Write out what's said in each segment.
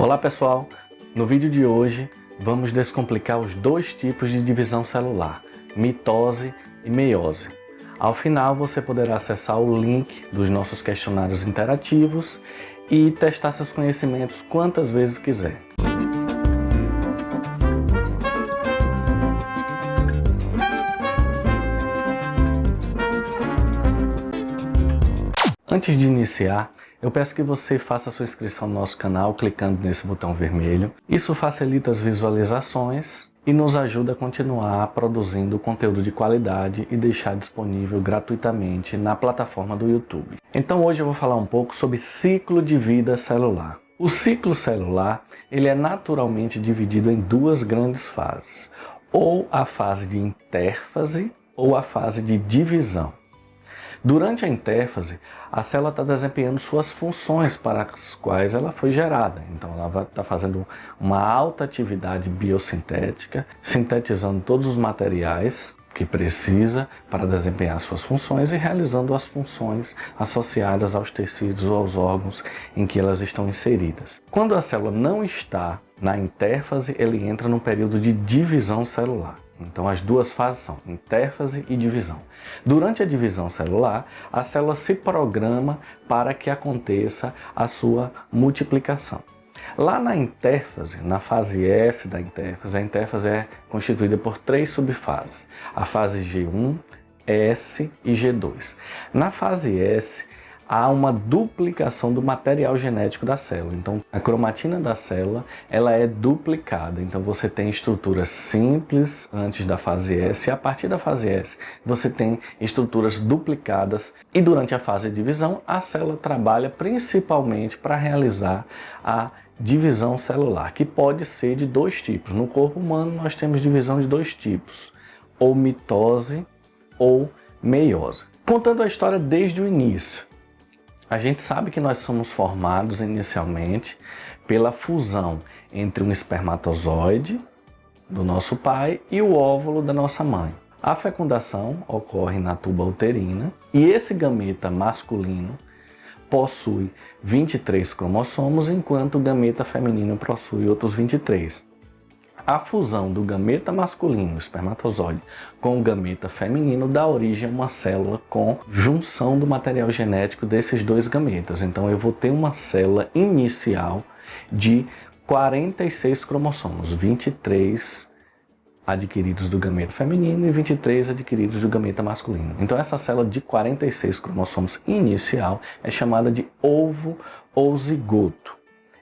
Olá pessoal, no vídeo de hoje vamos descomplicar os dois tipos de divisão celular, mitose e meiose. Ao final você poderá acessar o link dos nossos questionários interativos e testar seus conhecimentos quantas vezes quiser. Antes de iniciar, eu peço que você faça a sua inscrição no nosso canal clicando nesse botão vermelho. Isso facilita as visualizações e nos ajuda a continuar produzindo conteúdo de qualidade e deixar disponível gratuitamente na plataforma do YouTube. Então hoje eu vou falar um pouco sobre ciclo de vida celular. O ciclo celular ele é naturalmente dividido em duas grandes fases, ou a fase de intérfase ou a fase de divisão. Durante a intérfase, a célula está desempenhando suas funções para as quais ela foi gerada. Então ela vai estar fazendo uma alta atividade biosintética, sintetizando todos os materiais que precisa para desempenhar suas funções e realizando as funções associadas aos tecidos ou aos órgãos em que elas estão inseridas. Quando a célula não está na intérfase, ele entra no período de divisão celular. Então as duas fases são intérfase e divisão. Durante a divisão celular, a célula se programa para que aconteça a sua multiplicação. Lá na intérfase, na fase S da intérfase, a intérfase é constituída por três subfases, a fase G1, S e G2. Na fase S, há uma duplicação do material genético da célula. Então, a cromatina da célula ela é duplicada. Então, você tem estruturas simples antes da fase S e a partir da fase S você tem estruturas duplicadas. E durante a fase de divisão, a célula trabalha principalmente para realizar a divisão celular, que pode ser de dois tipos. No corpo humano, nós temos divisão de dois tipos, ou mitose ou meiose. Contando a história desde o início, a gente sabe que nós somos formados inicialmente pela fusão entre um espermatozoide do nosso pai e o óvulo da nossa mãe. A fecundação ocorre na tuba uterina e esse gameta masculino possui 23 cromossomos, enquanto o gameta feminino possui outros 23. A fusão do gameta masculino, o espermatozoide, com o gameta feminino dá origem a uma célula com junção do material genético desses dois gametas. Então eu vou ter uma célula inicial de 46 cromossomos, 23 adquiridos do gameta feminino e 23 adquiridos do gameta masculino. Então essa célula de 46 cromossomos inicial é chamada de ovo ou zigoto.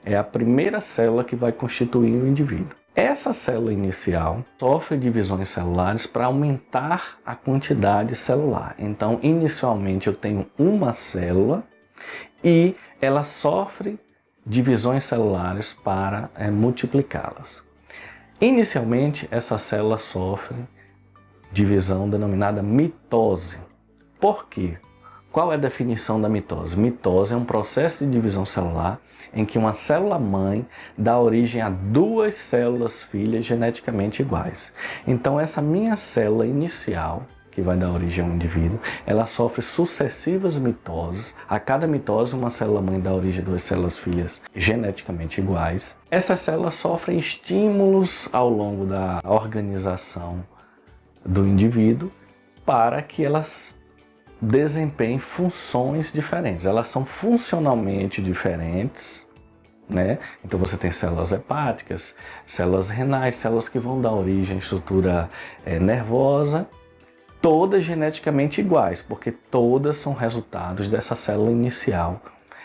É a primeira célula que vai constituir o indivíduo. Essa célula inicial sofre divisões celulares para aumentar a quantidade celular. Então, inicialmente eu tenho uma célula e ela sofre divisões celulares para multiplicá-las. Inicialmente, essa célula sofre divisão denominada mitose. Por quê? Qual é a definição da mitose? Mitose é um processo de divisão celular em que uma célula-mãe dá origem a duas células filhas geneticamente iguais. Então essa minha célula inicial, que vai dar origem a um indivíduo, ela sofre sucessivas mitoses. A cada mitose, uma célula-mãe dá origem a duas células filhas geneticamente iguais. Essas células sofrem estímulos ao longo da organização do indivíduo para que elas desempenhem funções diferentes. Elas são funcionalmente diferentes, né? Então você tem células hepáticas, células renais, células que vão dar origem à estrutura nervosa, todas geneticamente iguais, porque todas são resultados dessa célula inicial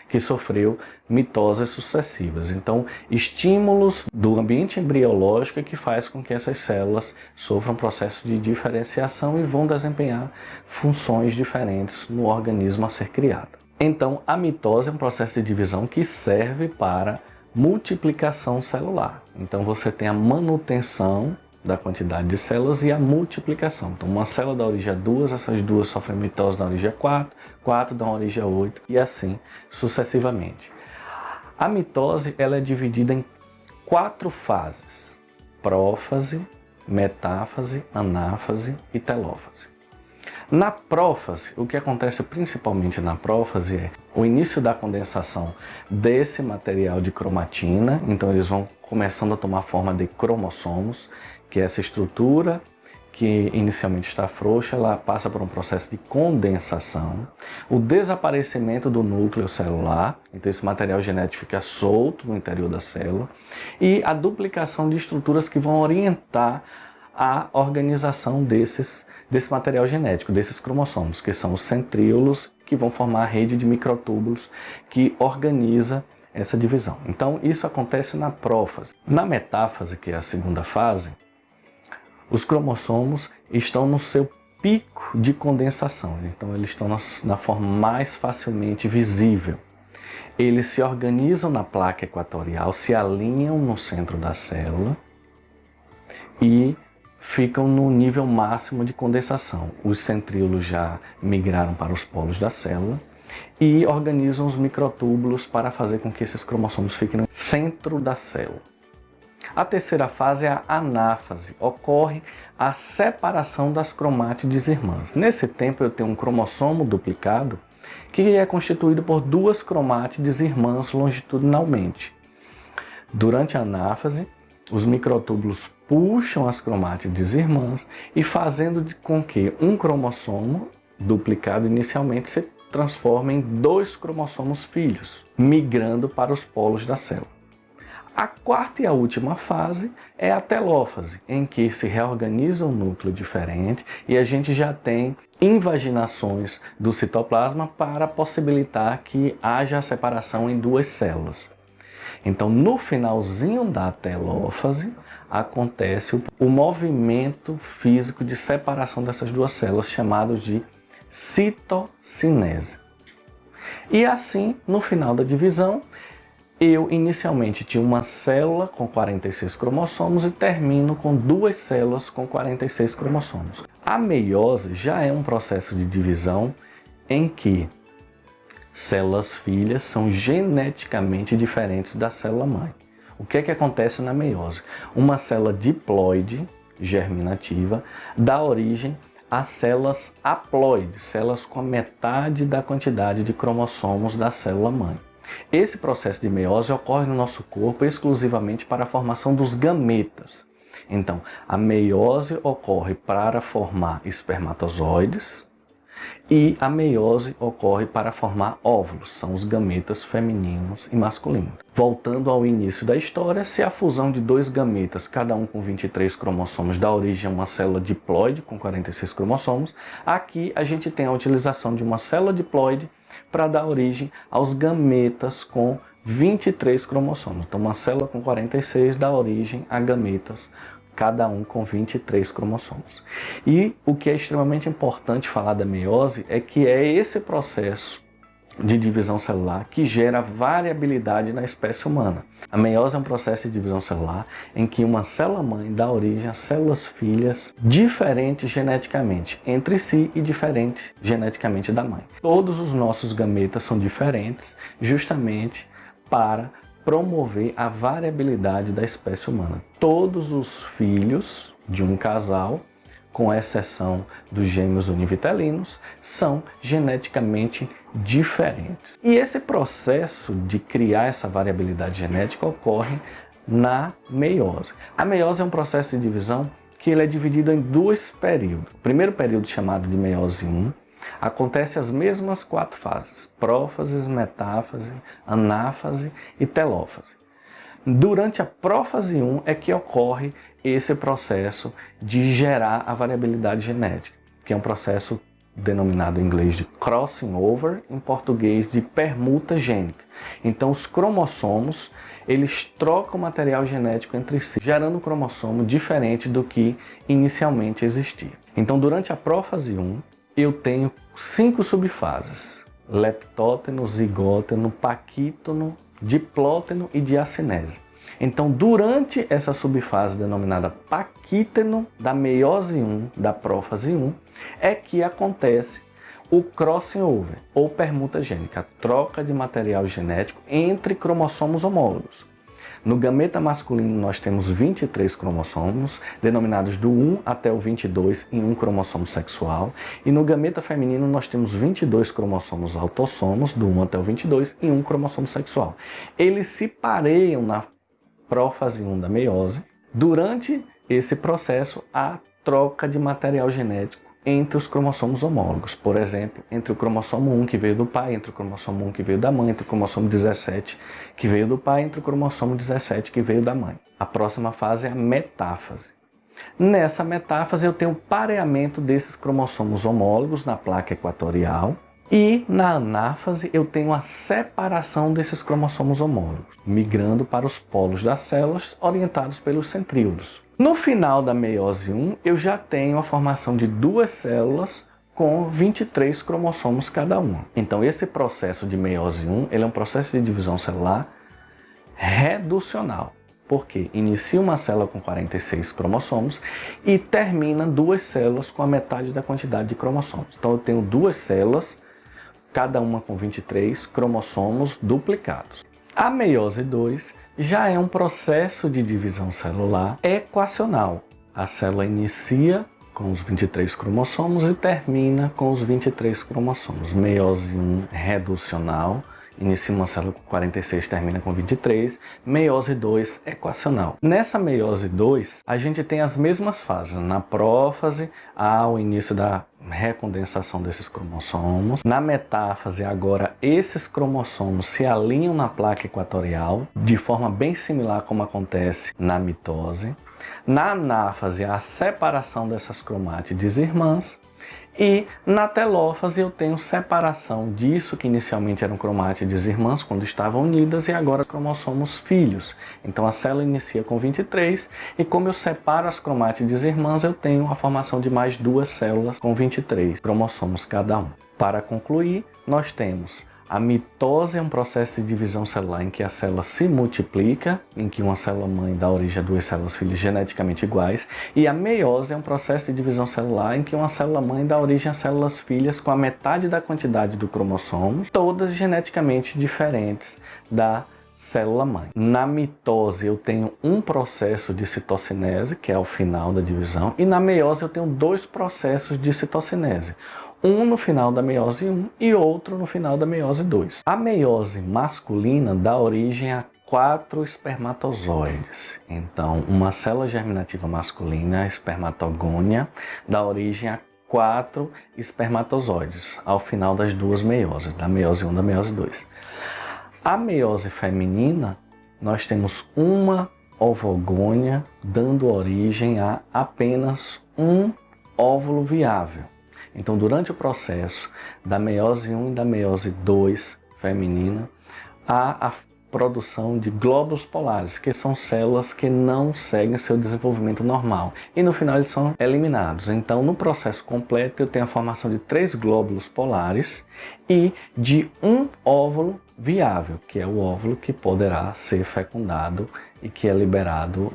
que sofreu mitoses sucessivas. Então, estímulos do ambiente embriológico é que faz com que essas células sofram processo de diferenciação e vão desempenhar funções diferentes no organismo a ser criado. Então, a mitose é um processo de divisão que serve para multiplicação celular. Então, você tem a manutenção da quantidade de células e a multiplicação. Então, uma célula dá origem a duas, essas duas sofrem mitose, dá origem a quatro dá origem a 8 e assim sucessivamente. A mitose ela é dividida em 4 fases: prófase, metáfase, anáfase e telófase. Na prófase, o que acontece principalmente na prófase é o início da condensação desse material de cromatina, então eles vão começando a tomar forma de cromossomos, que é essa estrutura que inicialmente está frouxa, ela passa por um processo de condensação, o desaparecimento do núcleo celular, então esse material genético fica solto no interior da célula, e a duplicação de estruturas que vão orientar a organização desse material genético, desses cromossomos, que são os centríolos, que vão formar a rede de microtúbulos que organiza essa divisão. Então isso acontece na prófase. Na metáfase, que é a segunda fase, os cromossomos estão no seu pico de condensação, então eles estão na forma mais facilmente visível. Eles se organizam na placa equatorial, se alinham no centro da célula e ficam no nível máximo de condensação. Os centríolos já migraram para os polos da célula e organizam os microtúbulos para fazer com que esses cromossomos fiquem no centro da célula. A terceira fase é a anáfase. Ocorre a separação das cromátides irmãs. Nesse tempo eu tenho um cromossomo duplicado que é constituído por duas cromátides irmãs longitudinalmente. Durante a anáfase, os microtúbulos puxam as cromátides irmãs e fazendo com que um cromossomo duplicado inicialmente se transforme em dois cromossomos filhos, migrando para os polos da célula. A quarta e a última fase é a telófase, em que se reorganiza um núcleo diferente e a gente já tem invaginações do citoplasma para possibilitar que haja a separação em duas células. Então, no finalzinho da telófase, acontece o movimento físico de separação dessas duas células, chamado de citocinese. E assim, no final da divisão, eu inicialmente tinha uma célula com 46 cromossomos e termino com duas células com 46 cromossomos. A meiose já é um processo de divisão em que células filhas são geneticamente diferentes da célula mãe. O que é que acontece na meiose? Uma célula diploide germinativa dá origem a células haploides, células com a metade da quantidade de cromossomos da célula mãe. Esse processo de meiose ocorre no nosso corpo exclusivamente para a formação dos gametas. Então, a meiose ocorre para formar espermatozoides e a meiose ocorre para formar óvulos, são os gametas femininos e masculinos. Voltando ao início da história, se a fusão de dois gametas, cada um com 23 cromossomos, dá origem a uma célula diploide com 46 cromossomos, aqui a gente tem a utilização de uma célula diploide para dar origem aos gametas com 23 cromossomos. Então, uma célula com 46 dá origem a gametas, cada um com 23 cromossomos. E o que é extremamente importante falar da meiose é que é esse processo de divisão celular que gera variabilidade na espécie humana. A meiose é um processo de divisão celular em que uma célula-mãe dá origem a células filhas diferentes geneticamente entre si e diferentes geneticamente da mãe. Todos os nossos gametas são diferentes justamente para promover a variabilidade da espécie humana. Todos os filhos de um casal, com exceção dos gêmeos univitelinos, são geneticamente diferentes. E esse processo de criar essa variabilidade genética ocorre na meiose. A meiose é um processo de divisão que ele é dividido em dois períodos. O primeiro período, chamado de meiose 1, acontece as mesmas quatro fases: prófase, metáfase, anáfase e telófase. Durante a prófase 1 é que ocorre esse processo de gerar a variabilidade genética, que é um processo denominado em inglês de crossing over, em português de permuta gênica. Então os cromossomos, eles trocam material genético entre si, gerando um cromossomo diferente do que inicialmente existia. Então durante a prófase 1, eu tenho 5 subfases: leptóteno, zigóteno, paquítono, diplóteno e diacinese. Então, durante essa subfase denominada paquíteno da meiose 1, da prófase 1, é que acontece o crossing over, ou permuta gênica, a troca de material genético entre cromossomos homólogos. No gameta masculino nós temos 23 cromossomos, denominados do 1 até o 22 em um cromossomo sexual. E no gameta feminino nós temos 22 cromossomos autossomos, do 1 até o 22, em um cromossomo sexual. Eles se pareiam na prófase 1 da meiose. Durante esse processo, há troca de material genético entre os cromossomos homólogos. Por exemplo, entre o cromossomo 1 que veio do pai, entre o cromossomo 1 que veio da mãe, entre o cromossomo 17 que veio do pai, entre o cromossomo 17 que veio da mãe. A próxima fase é a metáfase. Nessa metáfase eu tenho o pareamento desses cromossomos homólogos na placa equatorial e na anáfase eu tenho a separação desses cromossomos homólogos, migrando para os polos das células orientados pelos centríolos. No final da meiose 1, eu já tenho a formação de duas células com 23 cromossomos cada uma. Então esse processo de meiose 1, ele é um processo de divisão celular reducional, porque inicia uma célula com 46 cromossomos e termina duas células com a metade da quantidade de cromossomos. Então eu tenho duas células, cada uma com 23 cromossomos duplicados. A meiose 2 já é um processo de divisão celular equacional. A célula inicia com os 23 cromossomos e termina com os 23 cromossomos. Meiose 1 reducional, inicia uma célula com 46, termina com 23. Meiose 2 equacional. Nessa meiose 2, a gente tem as mesmas fases. Na prófase, há o início da recondensação desses cromossomos. Na metáfase, agora, esses cromossomos se alinham na placa equatorial, de forma bem similar como acontece na mitose. Na anáfase, há a separação dessas cromátides irmãs. E na telófase eu tenho separação disso que inicialmente eram cromátides irmãs quando estavam unidas e agora cromossomos filhos. Então a célula inicia com 23 e como eu separo as cromátides irmãs eu tenho a formação de mais duas células com 23 cromossomos cada um. Para concluir, nós temos a mitose, é um processo de divisão celular em que a célula se multiplica, em que uma célula mãe dá origem a duas células filhas geneticamente iguais, e a meiose é um processo de divisão celular em que uma célula mãe dá origem a células filhas com a metade da quantidade do cromossomo, todas geneticamente diferentes da célula mãe. Na mitose eu tenho um processo de citocinese, que é o final da divisão, e na meiose eu tenho dois processos de citocinese. Um no final da meiose 1 e outro no final da meiose 2. A meiose masculina dá origem a 4 espermatozoides. Então, uma célula germinativa masculina, a espermatogônia, dá origem a 4 espermatozoides ao final das duas meioses, da meiose 1 e da meiose 2. A meiose feminina, nós temos uma ovogônia dando origem a apenas um óvulo viável. Então, durante o processo da meiose 1 e da meiose 2 feminina, há a produção de glóbulos polares, que são células que não seguem seu desenvolvimento normal. E no final eles são eliminados. Então, no processo completo, eu tenho a formação de 3 glóbulos polares e de um óvulo viável, que é o óvulo que poderá ser fecundado e que é liberado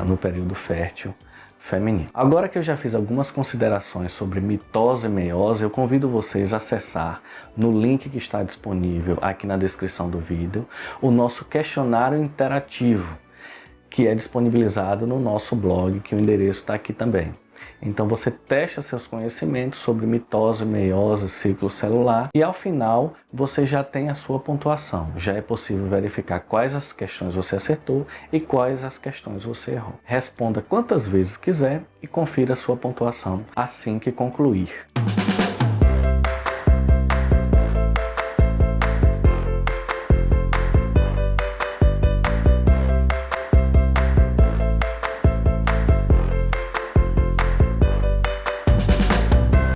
no período fértil feminino. Agora que eu já fiz algumas considerações sobre mitose e meiose, eu convido vocês a acessar no link que está disponível aqui na descrição do vídeo o nosso questionário interativo, que é disponibilizado no nosso blog, que o endereço está aqui também. Então você testa seus conhecimentos sobre mitose, meiose, ciclo celular e ao final você já tem a sua pontuação. Já é possível verificar quais as questões você acertou e quais as questões você errou. Responda quantas vezes quiser e confira a sua pontuação assim que concluir.